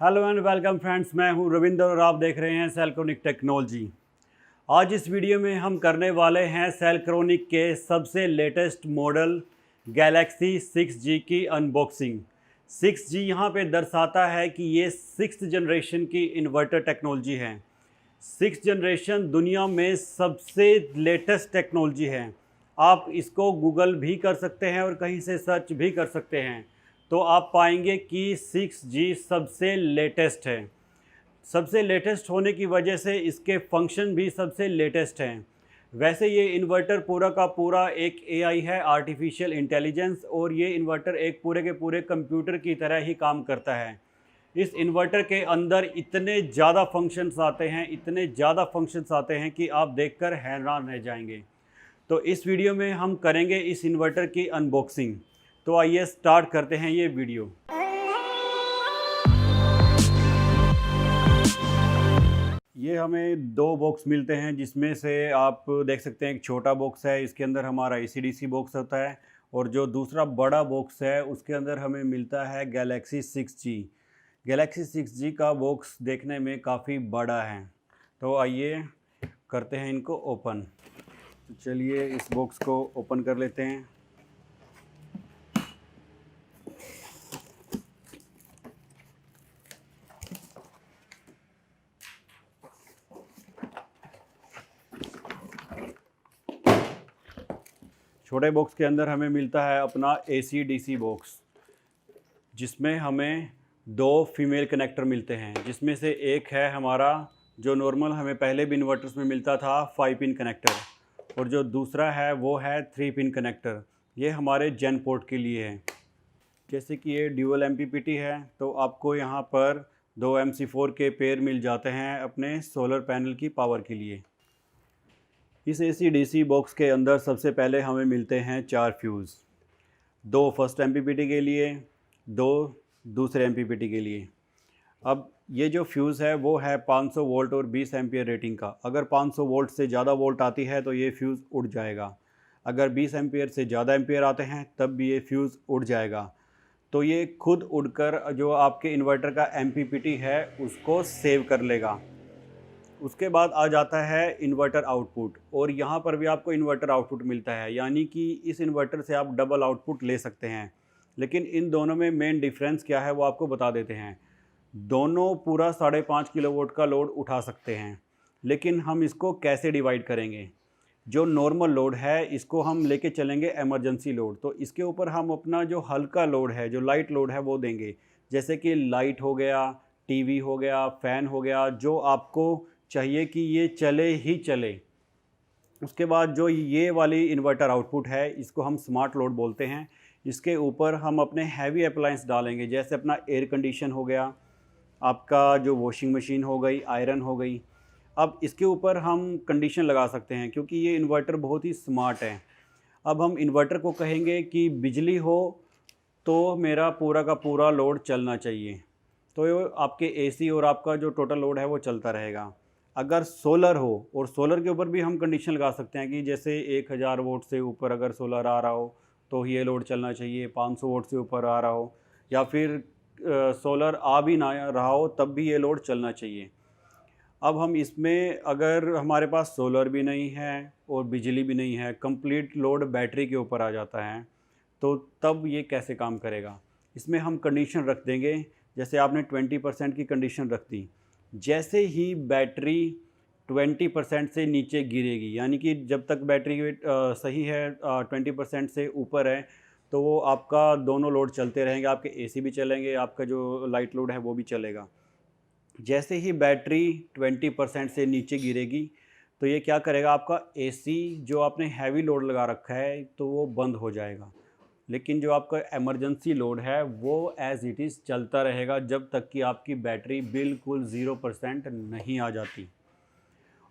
Hello and welcome friends, मैं हूं रविंदर और आप देख रहे हैं सेलक्रोनिक टेक्नोलॉजी। आज इस वीडियो में हम करने वाले हैं सेलक्रोनिक के सबसे लेटेस्ट मॉडल गैलेक्सी 6G की अनबॉक्सिंग। 6G यहां पे दर्शाता है कि ये 6th जनरेशन की इन्वर्टर टेक्नोलॉजी है। 6th जनरेशन दुनिया में सबसे लेटेस्ट टेक्नोलॉजी है। आप इसको गूगल भी कर सकते हैं और कहीं से सर्च भी कर सकते हैं, तो आप पाएंगे कि 6G सबसे लेटेस्ट है। सबसे लेटेस्ट होने की वजह से इसके फंक्शन भी सबसे लेटेस्ट हैं। वैसे ये इन्वर्टर पूरा का पूरा एक AI है, आर्टिफिशियल इंटेलिजेंस, और ये इन्वर्टर एक पूरे के पूरे कंप्यूटर की तरह ही काम करता है। इस इन्वर्टर के अंदर इतने ज़्यादा फंक्शंस आते हैं, इतने ज़्यादा फंक्शंस आते हैं कि आप देखकर हैरान रह जाएंगे। तो इस वीडियो में हम करेंगे इस इन्वर्टर की अनबॉक्सिंग। तो आइए स्टार्ट करते हैं ये वीडियो। ये हमें दो बॉक्स मिलते हैं, जिसमें से आप देख सकते हैं एक छोटा बॉक्स है, इसके अंदर हमारा AC/DC बॉक्स होता है, और जो दूसरा बड़ा बॉक्स है उसके अंदर हमें मिलता है गैलेक्सी 6G। गैलेक्सी 6G का बॉक्स देखने में काफ़ी बड़ा है। तो आइए करते हैं इनको ओपन। तो चलिए इस बॉक्स को ओपन कर लेते हैं। छोटे बॉक्स के अंदर हमें मिलता है अपना AC/DC बॉक्स, जिसमें हमें दो फीमेल कनेक्टर मिलते हैं, जिसमें से एक है हमारा जो नॉर्मल हमें पहले भी इन्वर्टर्स में मिलता था 5 पिन कनेक्टर, और जो दूसरा है वो है 3 पिन कनेक्टर। ये हमारे जेन पोर्ट के लिए है। जैसे कि ये ड्यूअल MPPT है, तो आपको यहाँ पर 2 MC4 के पेयर मिल जाते हैं अपने सोलर पैनल की पावर के लिए। इस AC/DC बॉक्स के अंदर सबसे पहले हमें मिलते हैं 4 फ्यूज़, 2 फर्स्ट MPPT के लिए, 2 दूसरे MPPT के लिए। अब ये जो फ्यूज़ है वो है 500 वोल्ट और 20 एम्पियर रेटिंग का। अगर 500 वोल्ट से ज़्यादा वोल्ट आती है तो ये फ्यूज़ उड़ जाएगा। अगर 20 एम्पियर से ज़्यादा एम्पियर आते हैं तब भी ये फ्यूज़ उड़ जाएगा। तो ये खुद उड़कर जो आपके इन्वर्टर का MPPT है उसको सेव कर लेगा। उसके बाद आ जाता है इन्वर्टर आउटपुट, और यहाँ पर भी आपको इन्वर्टर आउटपुट मिलता है, यानी कि इस इन्वर्टर से आप डबल आउटपुट ले सकते हैं। लेकिन इन दोनों में मेन डिफरेंस क्या है वो आपको बता देते हैं। दोनों पूरा 5.5 किलोवाट का लोड उठा सकते हैं, लेकिन हम इसको कैसे डिवाइड करेंगे? जो नॉर्मल लोड है इसको हम लेके चलेंगे एमरजेंसी लोड, तो इसके ऊपर हम अपना जो हल्का लोड है, जो लाइट लोड है वो देंगे। जैसे कि लाइट हो गया, टीवी हो गया, फ़ैन हो गया, जो आपको चाहिए कि ये चले ही चले। उसके बाद जो ये वाली इन्वर्टर आउटपुट है इसको हम स्मार्ट लोड बोलते हैं। इसके ऊपर हम अपने हैवी अप्लायंस डालेंगे, जैसे अपना एयर कंडीशन हो गया, आपका जो वॉशिंग मशीन हो गई, आयरन हो गई। अब इसके ऊपर हम कंडीशन लगा सकते हैं, क्योंकि ये इन्वर्टर बहुत ही स्मार्ट है। अब हम इन्वर्टर को कहेंगे कि बिजली हो तो मेरा पूरा का पूरा लोड चलना चाहिए, तो आपके AC और आपका जो टोटल लोड है वो चलता रहेगा। अगर सोलर हो, और सोलर के ऊपर भी हम कंडीशन लगा सकते हैं कि जैसे 1000 वोल्ट से ऊपर अगर सोलर आ रहा हो तो ये लोड चलना चाहिए, 500 वोल्ट से ऊपर आ रहा हो, या फिर सोलर आ भी ना रहा हो तब भी ये लोड चलना चाहिए। अब हम इसमें अगर हमारे पास सोलर भी नहीं है और बिजली भी नहीं है, कंप्लीट लोड बैटरी के ऊपर आ जाता है, तो तब ये कैसे काम करेगा? इसमें हम कंडीशन रख देंगे, जैसे आपने 20% की कंडीशन रख दी। जैसे ही बैटरी 20% से नीचे गिरेगी, यानी कि जब तक बैटरी सही है, 20% से ऊपर है, तो वो आपका दोनों लोड चलते रहेंगे, आपके AC भी चलेंगे, आपका जो लाइट लोड है वो भी चलेगा। जैसे ही बैटरी 20% से नीचे गिरेगी तो ये क्या करेगा, आपका AC जो आपने हैवी लोड लगा रखा है तो वो बंद हो जाएगा। लेकिन जो आपका इमरजेंसी लोड है वो एज़ इट इज़ चलता रहेगा, जब तक कि आपकी बैटरी बिल्कुल 0% नहीं आ जाती।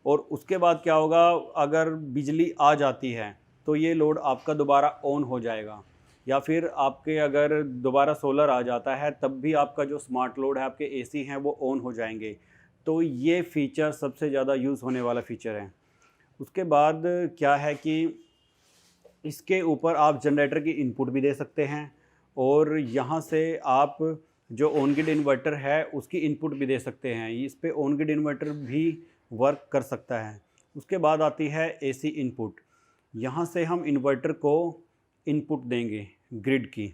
और उसके बाद क्या होगा, अगर बिजली आ जाती है तो ये लोड आपका दोबारा ऑन हो जाएगा, या फिर आपके अगर दोबारा सोलर आ जाता है तब भी आपका जो स्मार्ट लोड है, आपके AC हैं वो ऑन हो जाएंगे। तो ये फ़ीचर सबसे ज़्यादा यूज़ होने वाला फ़ीचर है। उसके बाद क्या है कि इसके ऊपर आप जनरेटर की इनपुट भी दे सकते हैं, और यहाँ से आप जो ऑन ग्रिड इन्वर्टर है उसकी इनपुट भी दे सकते हैं। इस पे ऑन ग्रिड इन्वर्टर भी वर्क कर सकता है। उसके बाद आती है एसी इनपुट। यहाँ से हम इन्वर्टर को इनपुट देंगे ग्रिड की,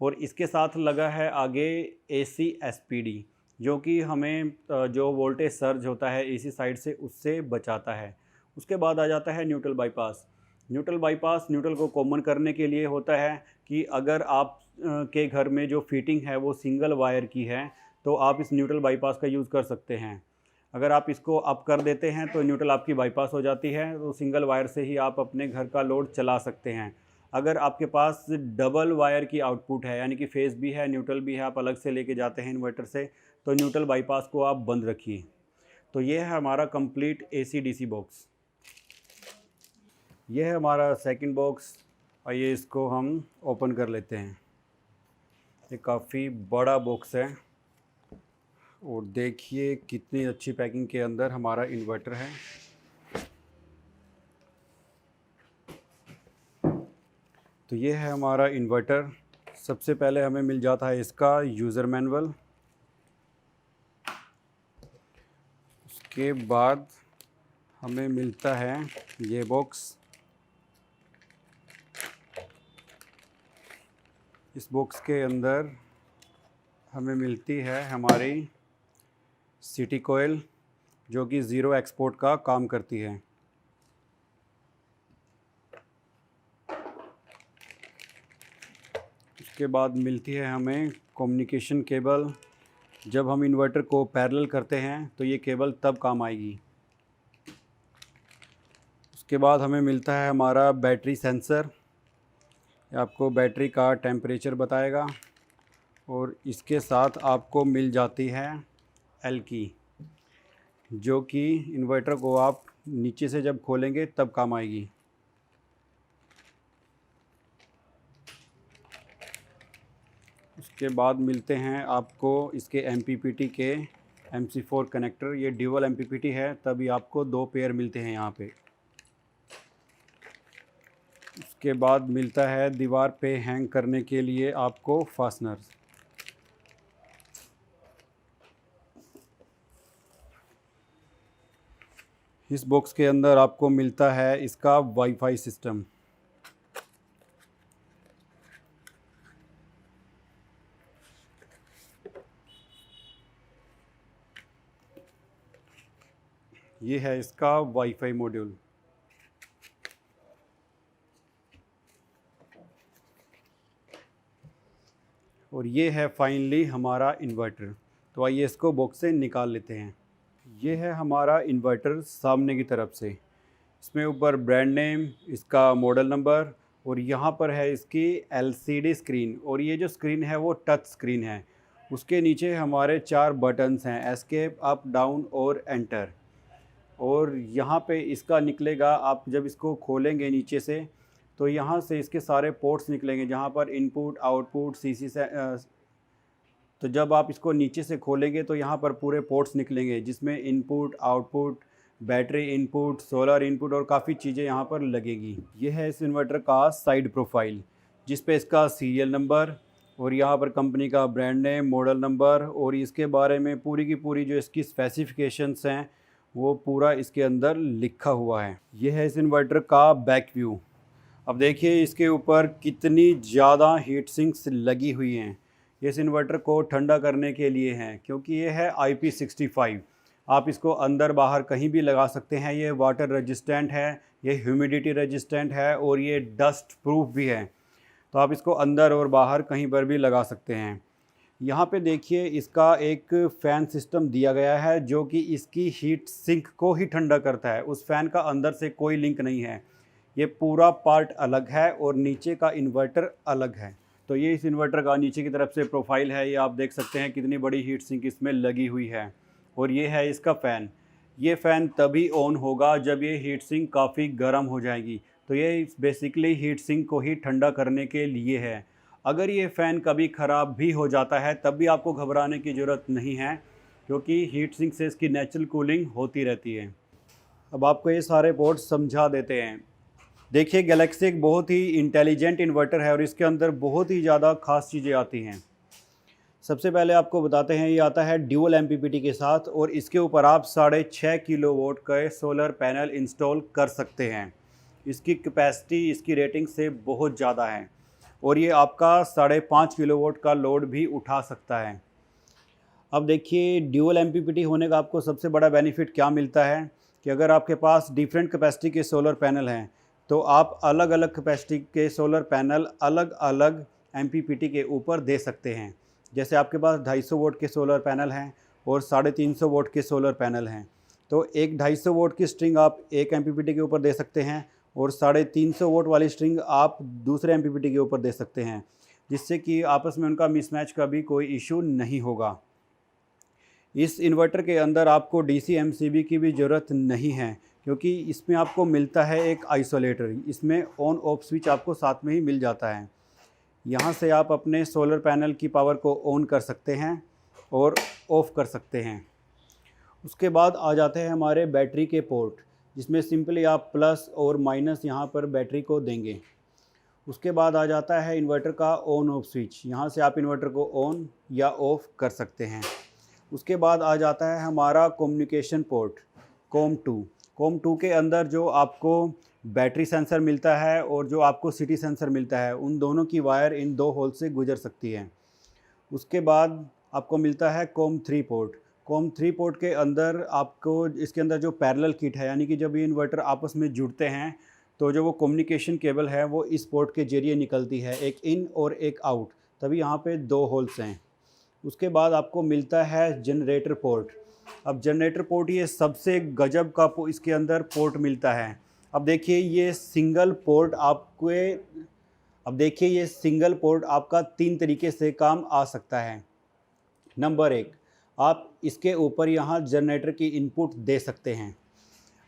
और इसके साथ लगा है आगे एसी एसपीडी, जो कि हमें जो वोल्टेज सर्ज होता है एसी साइड से उससे बचाता है। उसके बाद आ जाता है न्यूट्रल बाईपास। न्यूट्रल को कॉमन करने के लिए होता है कि अगर आप के घर में जो फिटिंग है वो सिंगल वायर की है तो आप इस न्यूट्रल बाईपास का यूज़ कर सकते हैं। अगर आप इसको अप कर देते हैं तो न्यूट्रल आपकी बाईपास हो जाती है, तो सिंगल वायर से ही आप अपने घर का लोड चला सकते हैं। अगर आपके पास डबल वायर की आउटपुट है, यानी कि फेस भी है न्यूट्रल भी है, आप अलग से लेके जाते हैं इन्वर्टर से, तो न्यूट्रल बाईपास को आप बंद रखिए। तो ये है हमारा कंप्लीट एसी डीसी बॉक्स। ये है हमारा सेकंड बॉक्स। आइए इसको हम ओपन कर लेते हैं। ये काफ़ी बड़ा बॉक्स है और देखिए कितनी अच्छी पैकिंग के अंदर हमारा इन्वर्टर है। तो ये है हमारा इन्वर्टर। सबसे पहले हमें मिल जाता है इसका यूज़र मैनुअल। उसके बाद हमें मिलता है ये बॉक्स। इस बॉक्स के अंदर हमें मिलती है हमारी सिटी कोयल, जो कि ज़ीरो एक्सपोर्ट का काम करती है। उसके बाद मिलती है हमें कम्युनिकेशन केबल। जब हम इन्वर्टर को पैरेलल करते हैं तो ये केबल तब काम आएगी। उसके बाद हमें मिलता है हमारा बैटरी सेंसर। आपको बैटरी का टेम्परेचर बताएगा। और इसके साथ आपको मिल जाती है एल की, जो कि इन्वर्टर को आप नीचे से जब खोलेंगे तब काम आएगी। उसके बाद मिलते हैं आपको इसके MPPT के MC4 कनेक्टर। ये ड्यूअल MPPT है, तभी आपको 2 पेयर मिलते हैं यहाँ पे। उसके बाद मिलता है दीवार पे हैंग करने के लिए आपको फास्टनर। इस बॉक्स के अंदर आपको मिलता है इसका वाईफाई सिस्टम। ये है इसका वाईफाई मॉड्यूल। और ये है फाइनली हमारा इन्वर्टर। तो आइए इसको बॉक्स से निकाल लेते हैं। ये है हमारा इन्वर्टर सामने की तरफ से। इसमें ऊपर ब्रांड नेम, इसका मॉडल नंबर, और यहाँ पर है इसकी LCD स्क्रीन। और ये जो स्क्रीन है वो टच स्क्रीन है। उसके नीचे हमारे 4 बटन्स हैं, एस्केप, अप, डाउन और एंटर। और यहाँ पे इसका निकलेगा, आप जब इसको खोलेंगे नीचे से तो यहाँ से इसके सारे पोर्ट्स निकलेंगे, जहाँ पर इनपुट, आउटपुट, CC से तो जब आप इसको नीचे से खोलेंगे तो यहाँ पर पूरे पोर्ट्स निकलेंगे, जिसमें input, output, battery input, solar input और काफ़ी चीज़ें यहाँ पर लगेगी। ये है इस इन्वर्टर का साइड प्रोफाइल, जिस पे इसका सीरियल नंबर और यहाँ पर कंपनी का ब्रांड नेम, मॉडल नंबर और इसके बारे में पूरी की पूरी जो इसकी स्पेसिफिकेशंस हैं वो पूरा इसके अंदर लिखा हुआ है। ये है इस इन्वर्टर का बैक व्यू। अब देखिए इसके ऊपर कितनी ज़्यादा हीट सिंक्स लगी हुई हैं। ये इस इन्वर्टर को ठंडा करने के लिए हैं, क्योंकि ये है IP65। आप इसको अंदर बाहर कहीं भी लगा सकते हैं। ये वाटर रेजिस्टेंट है, ये ह्यूमिडिटी रेजिस्टेंट है और ये डस्ट प्रूफ भी है। तो आप इसको अंदर और बाहर कहीं पर भी लगा सकते हैं। यहाँ पे देखिए इसका एक फ़ैन सिस्टम दिया गया है, जो कि इसकी हीट सिंक को ही ठंडा करता है। उस फ़ैन का अंदर से कोई लिंक नहीं है। ये पूरा पार्ट अलग है और नीचे का इन्वर्टर अलग है। तो ये इस इन्वर्टर का नीचे की तरफ से प्रोफाइल है। ये आप देख सकते हैं कितनी बड़ी हीट सिंक इसमें लगी हुई है। और ये है इसका फ़ैन। ये फ़ैन तभी ऑन होगा जब ये हीट सिंक काफ़ी गर्म हो जाएगी। तो ये बेसिकली हीट सिंक को ही ठंडा करने के लिए है। अगर ये फ़ैन कभी ख़राब भी हो जाता है तब भी आपको घबराने की ज़रूरत नहीं है, क्योंकि हीट सिंक से इसकी नेचुरल कूलिंग होती रहती है। अब आपको ये सारे पोर्ट समझा देते हैं। देखिए गैलेक्सी एक बहुत ही इंटेलिजेंट इन्वर्टर है और इसके अंदर बहुत ही ज़्यादा ख़ास चीज़ें आती हैं। सबसे पहले आपको बताते हैं, ये आता है ड्यूअल एमपीपीटी के साथ और इसके ऊपर आप 6.5 किलोवाट का सोलर पैनल इंस्टॉल कर सकते हैं। इसकी कैपेसिटी इसकी रेटिंग से बहुत ज़्यादा है और ये आपका 5.5 किलोवाट का लोड भी उठा सकता है। अब देखिए ड्यूअल एमपीपीटी होने का आपको सबसे बड़ा बेनिफिट क्या मिलता है कि अगर आपके पास डिफरेंट कैपेसिटी के सोलर पैनल हैं तो आप अलग अलग कैपेसिटी के सोलर पैनल अलग अलग एमपीपीटी के ऊपर दे सकते हैं। जैसे आपके पास 250 वोट के सोलर पैनल हैं और 350 वोट के सोलर पैनल हैं, तो एक 250 वोट की स्ट्रिंग आप एक एमपीपीटी के ऊपर दे सकते हैं और 350 वोट वाली स्ट्रिंग आप दूसरे एमपीपीटी के ऊपर दे सकते हैं, जिससे कि आपस में उनका मिसमैच का भी कोई इशू नहीं होगा। इस इन्वर्टर के अंदर आपको डीसी एमसीबी की भी ज़रूरत नहीं है, क्योंकि इसमें आपको मिलता है एक आइसोलेटर। इसमें ऑन ऑफ स्विच आपको साथ में ही मिल जाता है। यहाँ से आप अपने सोलर पैनल की पावर को ऑन कर सकते हैं और ऑफ़ कर सकते हैं। उसके बाद आ जाते हैं हमारे बैटरी के पोर्ट, जिसमें सिंपली आप प्लस और माइनस यहाँ पर बैटरी को देंगे। उसके बाद आ जाता है इन्वर्टर का ऑन ऑफ स्विच, यहाँ से आप इन्वर्टर को ऑन या ऑफ़ कर सकते हैं। उसके बाद आ जाता है हमारा कम्युनिकेशन पोर्ट COM2 के अंदर जो आपको बैटरी सेंसर मिलता है और जो आपको सिटी सेंसर मिलता है, उन दोनों की वायर इन 2 होल से गुजर सकती है। उसके बाद आपको मिलता है COM3 पोर्ट के अंदर आपको इसके अंदर जो पैरेलल किट है, यानी कि जब ये इन्वर्टर आपस में जुड़ते हैं तो जो वो कम्युनिकेशन केबल है वो इस पोर्ट के जरिए निकलती है, एक इन और एक आउट, तभी यहाँ पे 2 होल्स हैं। उसके बाद आपको मिलता है जनरेटर पोर्ट। अब जनरेटर पोर्ट ये सबसे गजब का इसके अंदर पोर्ट मिलता है। अब देखिए ये सिंगल पोर्ट आपका 3 तरीके से काम आ सकता है। नंबर 1, आप इसके ऊपर यहाँ जनरेटर की इनपुट दे सकते हैं।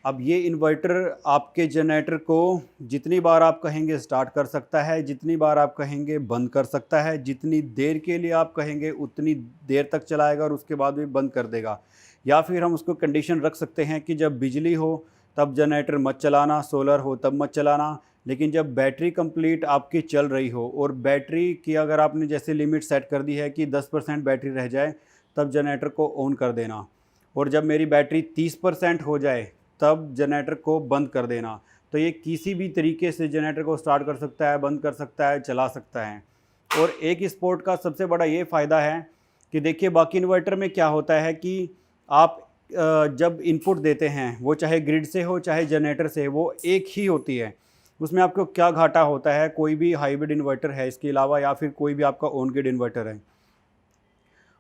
अब ये इन्वर्टर आपके जनरेटर को जितनी बार आप कहेंगे स्टार्ट कर सकता है, जितनी बार आप कहेंगे बंद कर सकता है, जितनी देर के लिए आप कहेंगे उतनी देर तक चलाएगा और उसके बाद भी बंद कर देगा। या फिर हम उसको कंडीशन रख सकते हैं कि जब बिजली हो तब जनरेटर मत चलाना, सोलर हो तब मत चलाना, लेकिन जब बैटरी कंप्लीट आपकी चल रही हो और बैटरी की अगर आपने जैसे लिमिट सेट कर दी है कि 10% बैटरी रह जाए तब जनरेटर को ऑन कर देना, और जब मेरी बैटरी 30% हो जाए तब जनरेटर को बंद कर देना। तो ये किसी भी तरीके से जनरेटर को स्टार्ट कर सकता है, बंद कर सकता है, चला सकता है। और एक इस पोर्ट का सबसे बड़ा ये फ़ायदा है कि देखिए बाकी इन्वर्टर में क्या होता है कि आप जब इनपुट देते हैं वो चाहे ग्रिड से हो चाहे जनरेटर से, वो एक ही होती है। उसमें आपको क्या घाटा होता है, कोई भी हाइब्रिड इन्वर्टर है इसके अलावा या फिर कोई भी आपका ऑन ग्रिड इन्वर्टर है,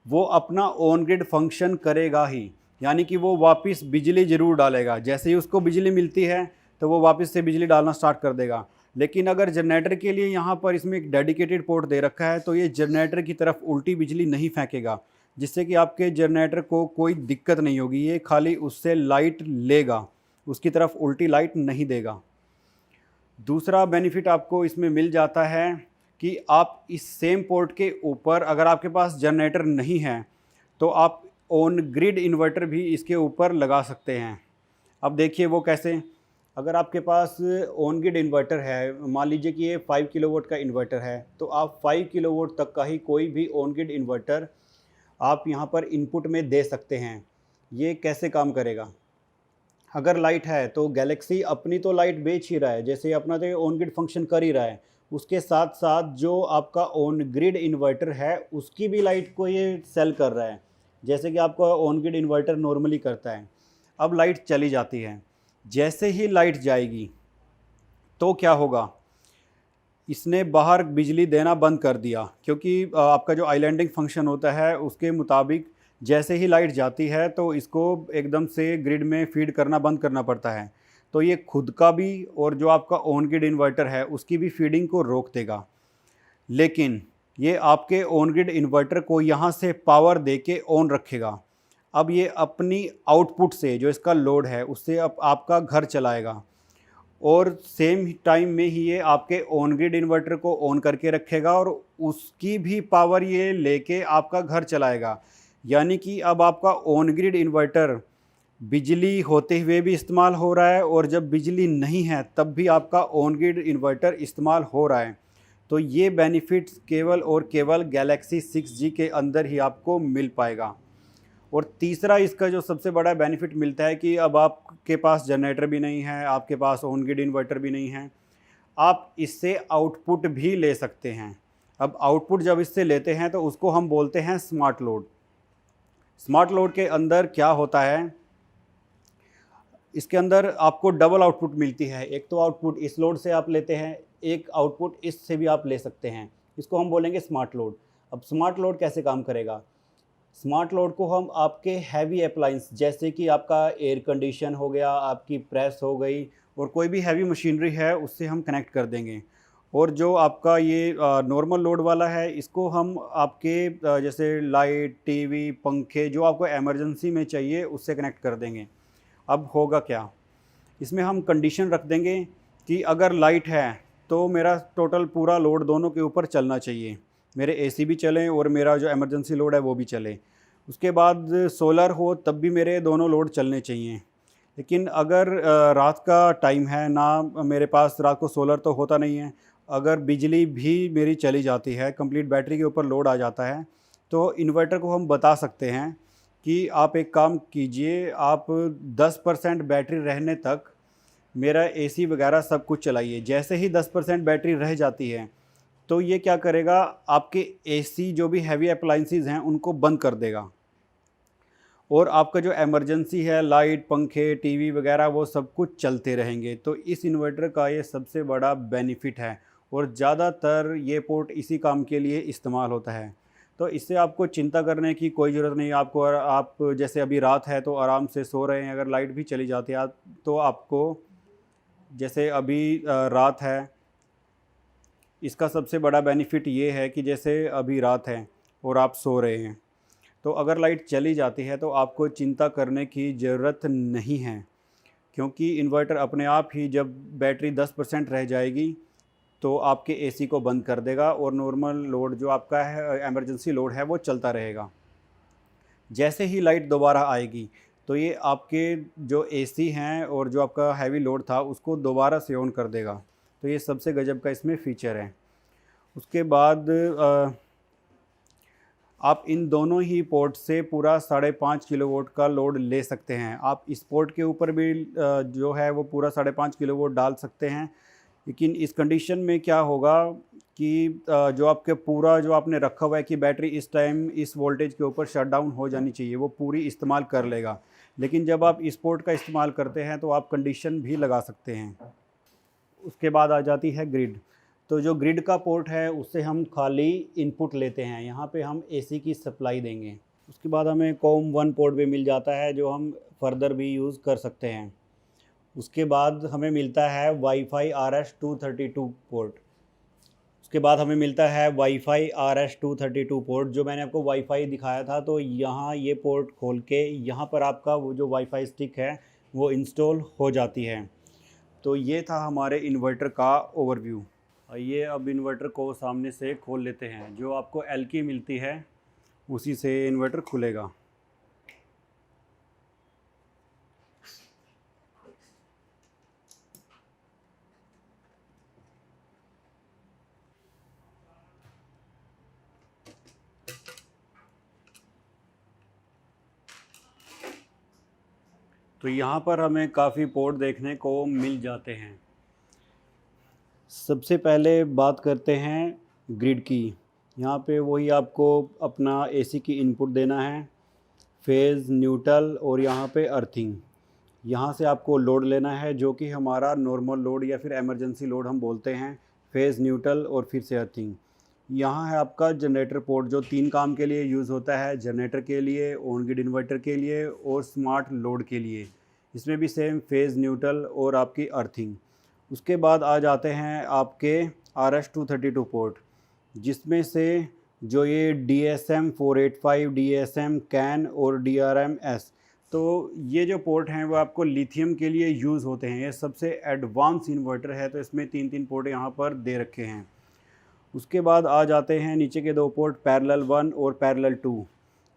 वो अपना ऑन ग्रिड फंक्शन करेगा ही, यानी कि वो वापस बिजली ज़रूर डालेगा। जैसे ही उसको बिजली मिलती है तो वो वापस से बिजली डालना स्टार्ट कर देगा। लेकिन अगर जनरेटर के लिए यहाँ पर इसमें एक डेडिकेटेड पोर्ट दे रखा है तो ये जनरेटर की तरफ उल्टी बिजली नहीं फेंकेगा, जिससे कि आपके जनरेटर को कोई दिक्कत नहीं होगी। ये खाली उससे लाइट लेगा, उसकी तरफ उल्टी लाइट नहीं देगा। दूसरा बेनिफिट आपको इसमें मिल जाता है कि आप इस सेम पोर्ट के ऊपर अगर आपके पास जनरेटर नहीं है तो आप ऑन ग्रिड इन्वर्टर भी इसके ऊपर लगा सकते हैं। अब देखिए वो कैसे, अगर आपके पास ऑन ग्रिड इन्वर्टर है, मान लीजिए कि ये 5 किलोवाट का इन्वर्टर है, तो आप 5 किलोवाट तक का ही कोई भी ऑन ग्रिड इन्वर्टर आप यहाँ पर इनपुट में दे सकते हैं। ये कैसे काम करेगा, अगर लाइट है तो गैलेक्सी अपनी तो लाइट बेच ही रहा है, जैसे अपना तो ऑन ग्रिड फंक्शन कर ही रहा है, उसके साथ साथ जो आपका ऑन ग्रिड इन्वर्टर है उसकी भी लाइट को ये सेल कर रहा है, जैसे कि आपका ऑन ग्रिड इन्वर्टर नॉर्मली करता है। अब लाइट चली जाती है, जैसे ही लाइट जाएगी तो क्या होगा, इसने बाहर बिजली देना बंद कर दिया, क्योंकि आपका जो आइलैंडिंग फंक्शन होता है उसके मुताबिक जैसे ही लाइट जाती है तो इसको एकदम से ग्रिड में फीड करना बंद करना पड़ता है। तो ये खुद का भी और जो आपका ऑन ग्रिड इन्वर्टर है उसकी भी फीडिंग को रोक देगा। लेकिन ये आपके ऑन ग्रिड इन्वर्टर को यहाँ से पावर दे के ऑन रखेगा। अब ये अपनी आउटपुट से जो इसका लोड है उससे अब आपका घर चलाएगा, और सेम टाइम में ही ये आपके ऑन ग्रिड इन्वर्टर को ऑन करके रखेगा और उसकी भी पावर ये लेके आपका घर चलाएगा। यानी कि अब आपका ऑन ग्रिड इन्वर्टर बिजली होते हुए भी इस्तेमाल हो रहा है और जब बिजली नहीं है तब भी आपका ऑन ग्रिड इन्वर्टर इस्तेमाल हो रहा है। तो ये बेनिफिट्स केवल और केवल गैलेक्सी 6G के अंदर ही आपको मिल पाएगा। और तीसरा इसका जो सबसे बड़ा बेनिफिट मिलता है कि अब आपके पास जनरेटर भी नहीं है, आपके पास ऑन ग्रिड इन्वर्टर भी नहीं है, आप इससे आउटपुट भी ले सकते हैं। अब आउटपुट जब इससे लेते हैं तो उसको हम बोलते हैं स्मार्ट लोड। स्मार्ट लोड के अंदर क्या होता है, इसके अंदर आपको डबल आउटपुट मिलती है। एक तो आउटपुट इस लोड से आप लेते हैं, एक आउटपुट इससे भी आप ले सकते हैं। इसको हम बोलेंगे स्मार्ट लोड। अब स्मार्ट लोड कैसे काम करेगा? स्मार्ट लोड को हम आपके हैवी अप्लायंस जैसे कि आपका एयर कंडीशन हो गया, आपकी प्रेस हो गई और कोई भी हैवी मशीनरी है उससे हम कनेक्ट कर देंगे। और जो आपका ये नॉर्मल लोड वाला है, इसको हम आपके जैसे लाइट, टीवी, पंखे जो आपको इमरजेंसी में चाहिए उससे कनेक्ट कर देंगे। अब होगा क्या, इसमें हम कंडीशन रख देंगे कि अगर लाइट है तो मेरा टोटल पूरा लोड दोनों के ऊपर चलना चाहिए, मेरे एसी भी चलें और मेरा जो इमरजेंसी लोड है वो भी चले। उसके बाद सोलर हो तब भी मेरे दोनों लोड चलने चाहिए। लेकिन अगर रात का टाइम है ना, मेरे पास रात को सोलर तो होता नहीं है, अगर बिजली भी मेरी चली जाती है, कंप्लीट बैटरी के ऊपर लोड आ जाता है, तो इन्वर्टर को हम बता सकते हैं कि आप एक काम कीजिए, आप 10% बैटरी रहने तक मेरा एसी वगैरह सब कुछ चलाइए। जैसे ही 10% बैटरी रह जाती है तो ये क्या करेगा, आपके एसी जो भी हैवी अप्लायंसेस हैं उनको बंद कर देगा और आपका जो इमरजेंसी है, लाइट, पंखे, टीवी वगैरह वो सब कुछ चलते रहेंगे। तो इस इन्वर्टर का ये सबसे बड़ा बेनिफिट है और ज़्यादातर ये पोर्ट इसी काम के लिए इस्तेमाल होता है। तो इससे आपको चिंता करने की कोई ज़रूरत नहीं। आपको आप जैसे अभी रात है तो आराम से सो रहे हैं, अगर लाइट भी चली जाती है तो आपको, जैसे अभी रात है, इसका सबसे बड़ा बेनिफिट ये है कि जैसे अभी रात है और आप सो रहे हैं, तो अगर लाइट चली जाती है तो आपको चिंता करने की ज़रूरत नहीं है, क्योंकि इन्वर्टर अपने आप ही जब बैटरी 10% रह जाएगी तो आपके एसी को बंद कर देगा और नॉर्मल लोड जो आपका है, इमरजेंसी लोड है, वो चलता रहेगा। जैसे ही लाइट दोबारा आएगी तो ये आपके जो एसी हैं और जो आपका हैवी लोड था उसको दोबारा से ऑन कर देगा। तो ये सबसे गजब का इसमें फ़ीचर है। उसके बाद आप इन दोनों ही पोर्ट से पूरा 5.5 किलोवाट का लोड ले सकते हैं। आप इस पोर्ट के ऊपर भी जो है वो पूरा 5.5 किलोवाट डाल सकते हैं। लेकिन इस कंडीशन में क्या होगा कि जो आपके पूरा जो आपने रखा हुआ है कि बैटरी इस टाइम इस वोल्टेज के ऊपर शट डाउन हो जानी चाहिए, वो पूरी इस्तेमाल कर लेगा। लेकिन जब आप इस पोर्ट का इस्तेमाल करते हैं तो आप कंडीशन भी लगा सकते हैं। उसके बाद आ जाती है ग्रिड। तो जो ग्रिड का पोर्ट है उससे हम खाली इनपुट लेते हैं, यहाँ पे हम एसी की सप्लाई देंगे। उसके बाद हमें कॉम 1 पोर्ट भी मिल जाता है जो हम फर्दर भी यूज़ कर सकते हैं। उसके बाद हमें मिलता है वाईफाई RS-232 पोर्ट। उसके बाद हमें मिलता है वाईफाई RS-232 पोर्ट। जो मैंने आपको वाईफाई दिखाया था, तो यहाँ ये पोर्ट खोल के यहाँ पर आपका वो जो वाईफाई स्टिक है वो इंस्टॉल हो जाती है। तो ये था हमारे इन्वर्टर का ओवरव्यू। आइए अब इन्वर्टर को सामने से खोल लेते हैं। जो आपको एल की मिलती है उसी से इन्वर्टर खुलेगा। तो यहाँ पर हमें काफ़ी पोर्ट देखने को मिल जाते हैं। सबसे पहले बात करते हैं ग्रिड की। यहाँ पे वही आपको अपना एसी की इनपुट देना है, फेज़, न्यूट्रल और यहाँ पे अर्थिंग। यहाँ से आपको लोड लेना है जो कि हमारा नॉर्मल लोड या फिर इमरजेंसी लोड हम बोलते हैं, फेज़, न्यूट्रल और फिर से अर्थिंग। यहाँ है आपका जनरेटर पोर्ट जो 3 काम के लिए यूज़ होता है, जनरेटर के लिए, ऑन ग्रिड इन्वर्टर के लिए और स्मार्ट लोड के लिए। इसमें भी सेम फेज़, न्यूट्रल और आपकी अर्थिंग। उसके बाद आ जाते हैं आपके RS-232 पोर्ट, जिसमें से जो ये DSM 485, DSM CAN और DRM-S, तो ये जो पोर्ट हैं वो आपको लिथियम के लिए यूज़ होते हैं। ये सबसे एडवांस इन्वर्टर है, तो इसमें 3 पोर्ट यहाँ पर दे रखे हैं। उसके बाद आ जाते हैं नीचे के 2 पोर्ट, पैरेलल 1 और पैरेलल 2।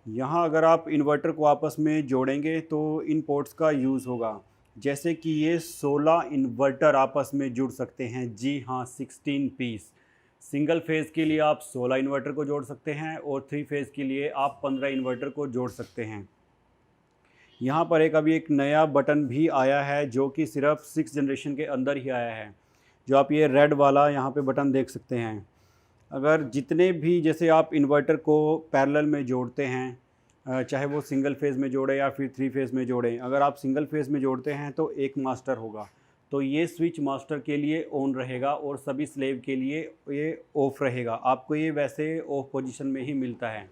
यहाँ अगर आप इन्वर्टर को आपस में जोड़ेंगे तो इन पोर्ट्स का यूज़ होगा। जैसे कि ये 16 इन्वर्टर आपस में जुड़ सकते हैं। जी हाँ, 16 पीस। सिंगल फेज़ के लिए आप 16 इन्वर्टर को जोड़ सकते हैं और 3 फेज़ के लिए आप 15 इन्वर्टर को जोड़ सकते हैं। यहाँ पर अभी एक नया बटन भी आया है जो कि सिर्फ 6 जनरेशन के अंदर ही आया है, जो आप ये रेड वाला यहाँ पे बटन देख सकते हैं। अगर जितने भी जैसे आप इन्वर्टर को पैरेलल में जोड़ते हैं, चाहे वो सिंगल फेज़ में जोड़ें या फिर 3 फेज़ में जोड़ें, अगर आप सिंगल फेज़ में जोड़ते हैं तो एक मास्टर होगा, तो ये स्विच मास्टर के लिए ऑन रहेगा और सभी स्लेव के लिए ये ऑफ़ रहेगा। आपको ये वैसे ऑफ पोजीशन में ही मिलता है।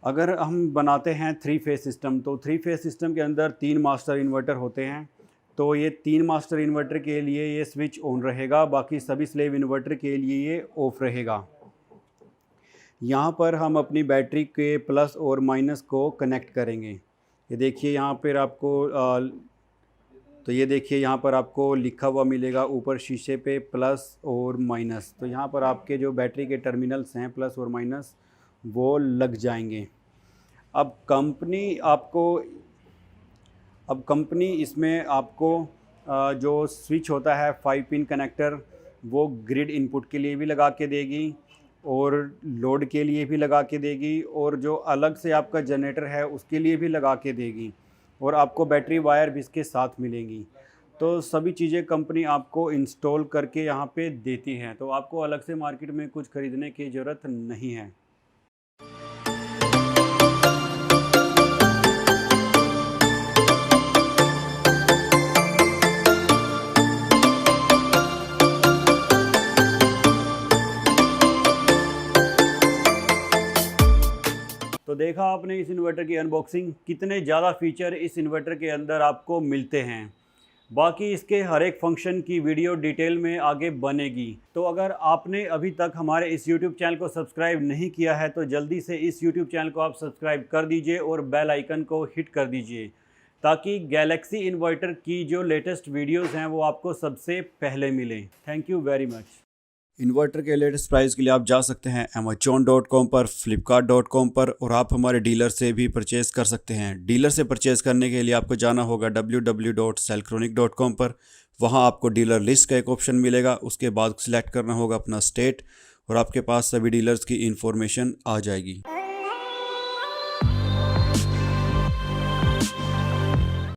अगर हम बनाते हैं 3 फेज़ सिस्टम, तो 3 फेज़ सिस्टम के अंदर 3 मास्टर इन्वर्टर होते हैं, तो ये 3 मास्टर इन्वर्टर के लिए ये स्विच ऑन रहेगा, बाकी सभी स्लेव इन्वर्टर के लिए ये ऑफ़ रहेगा। यहाँ पर हम अपनी बैटरी के प्लस और माइनस को कनेक्ट करेंगे। ये देखिए यहाँ पर आपको तो ये देखिए यहाँ पर आपको लिखा हुआ मिलेगा ऊपर शीशे पे प्लस और माइनस। तो यहाँ पर आपके जो बैटरी के टर्मिनल्स हैं प्लस और माइनस वो लग जाएंगे। अब कंपनी इसमें आपको जो स्विच होता है 5 पिन कनेक्टर वो ग्रिड इनपुट के लिए भी लगा के देगी और लोड के लिए भी लगा के देगी, और जो अलग से आपका जनरेटर है उसके लिए भी लगा के देगी, और आपको बैटरी वायर भी इसके साथ मिलेंगी। तो सभी चीज़ें कंपनी आपको इंस्टॉल करके यहाँ पे देती हैं, तो आपको अलग से मार्केट में कुछ ख़रीदने की ज़रूरत नहीं है। तो देखा आपने इस इन्वर्टर की अनबॉक्सिंग, कितने ज़्यादा फीचर इस इन्वर्टर के अंदर आपको मिलते हैं। बाकी इसके हर एक फंक्शन की वीडियो डिटेल में आगे बनेगी। तो अगर आपने अभी तक हमारे इस YouTube चैनल को सब्सक्राइब नहीं किया है तो जल्दी से इस YouTube चैनल को आप सब्सक्राइब कर दीजिए और बेल आइकन को हिट कर दीजिए, ताकि गैलेक्सी इन्वर्टर की जो लेटेस्ट वीडियोज़ हैं वो आपको सबसे पहले मिलें। Thank you very much. Inverter के लेटेस्ट प्राइस के लिए आप जा सकते हैं amazon.com पर, flipkart.com पर, और आप हमारे डीलर से भी परचेज़ कर सकते हैं। डीलर से परचेज़ करने के लिए आपको जाना होगा www.sellchronic.com पर। वहां आपको डीलर लिस्ट का एक ऑप्शन मिलेगा, उसके बाद सिलेक्ट करना होगा अपना स्टेट और आपके पास सभी डीलर्स की इन्फॉर्मेशन आ जाएगी।